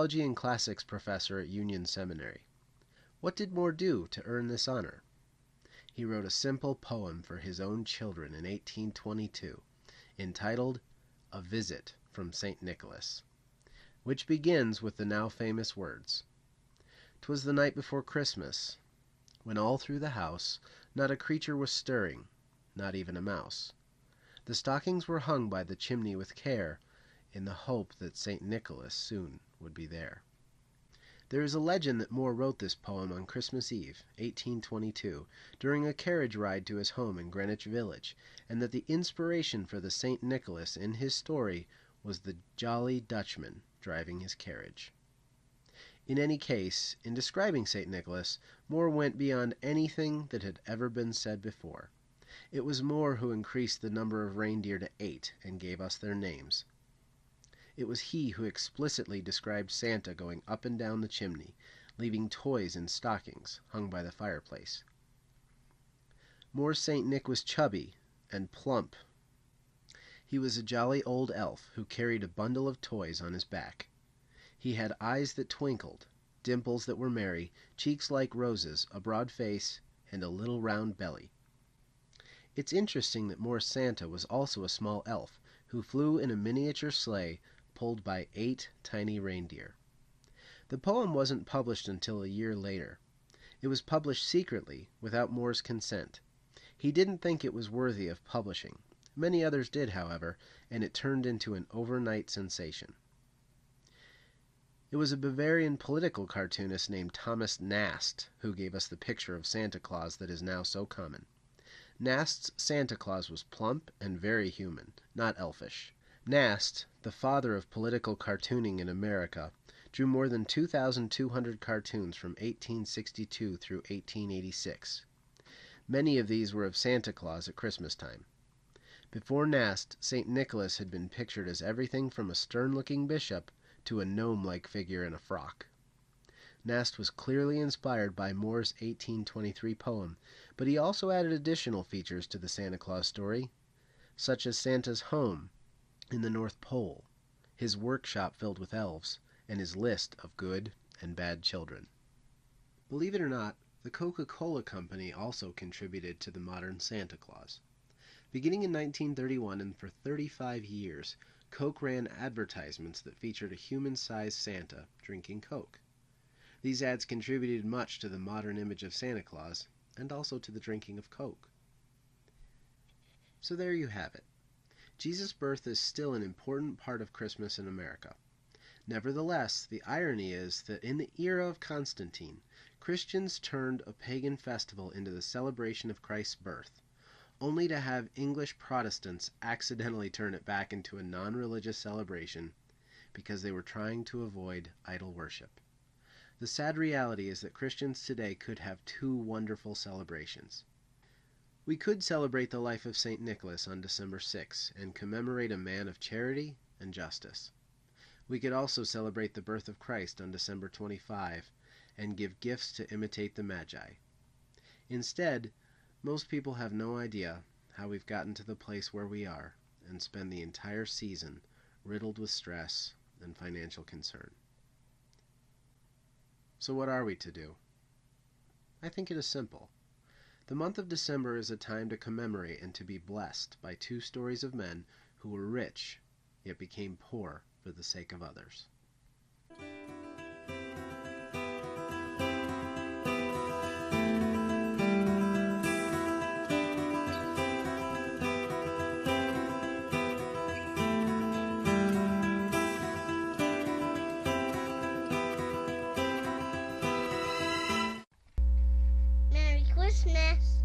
Theology and classics professor at Union Seminary. What did Moore do to earn this honor? He wrote a simple poem for his own children in 1822, entitled A Visit from St. Nicholas, which begins with the now famous words, "'Twas the night before Christmas, when all through the house not a creature was stirring, not even a mouse. The stockings were hung by the chimney with care, in the hope that St. Nicholas soon would be there." There is a legend that Moore wrote this poem on Christmas Eve, 1822, during a carriage ride to his home in Greenwich Village, and that the inspiration for the St. Nicholas in his story was the Jolly Dutchman driving his carriage. In any case, in describing St. Nicholas, Moore went beyond anything that had ever been said before. It was Moore who increased the number of reindeer to 8 and gave us their names. It was he who explicitly described Santa going up and down the chimney, leaving toys in stockings hung by the fireplace. Moore's St. Nick was chubby and plump. He was a jolly old elf who carried a bundle of toys on his back. He had eyes that twinkled, dimples that were merry, cheeks like roses, a broad face, and a little round belly. It's interesting that Moore's Santa was also a small elf who flew in a miniature sleigh pulled by 8 tiny reindeer. The poem wasn't published until a year later. It was published secretly, without Moore's consent. He didn't think it was worthy of publishing. Many others did, however, and it turned into an overnight sensation. It was a Bavarian political cartoonist named Thomas Nast who gave us the picture of Santa Claus that is now so common. Nast's Santa Claus was plump and very human, not elfish. Nast, the father of political cartooning in America, drew more than 2,200 cartoons from 1862 through 1886. Many of these were of Santa Claus at Christmas time. Before Nast, St. Nicholas had been pictured as everything from a stern-looking bishop to a gnome-like figure in a frock. Nast was clearly inspired by Moore's 1823 poem, but he also added additional features to the Santa Claus story, such as Santa's home in the North Pole, his workshop filled with elves, and his list of good and bad children. Believe it or not, the Coca-Cola Company also contributed to the modern Santa Claus. Beginning in 1931 and for 35 years, Coke ran advertisements that featured a human-sized Santa drinking Coke. These ads contributed much to the modern image of Santa Claus, and also to the drinking of Coke. So there you have it. Jesus' birth is still an important part of Christmas in America. Nevertheless, the irony is that in the era of Constantine, Christians turned a pagan festival into the celebration of Christ's birth, only to have English Protestants accidentally turn it back into a non-religious celebration because they were trying to avoid idol worship. The sad reality is that Christians today could have 2 wonderful celebrations. We could celebrate the life of St. Nicholas on December 6 and commemorate a man of charity and justice. We could also celebrate the birth of Christ on December 25 and give gifts to imitate the Magi. Instead, most people have no idea how we've gotten to the place where we are and spend the entire season riddled with stress and financial concern. So what are we to do? I think it is simple. The month of December is a time to commemorate and to be blessed by 2 stories of men who were rich, yet became poor for the sake of others. Merry Christmas.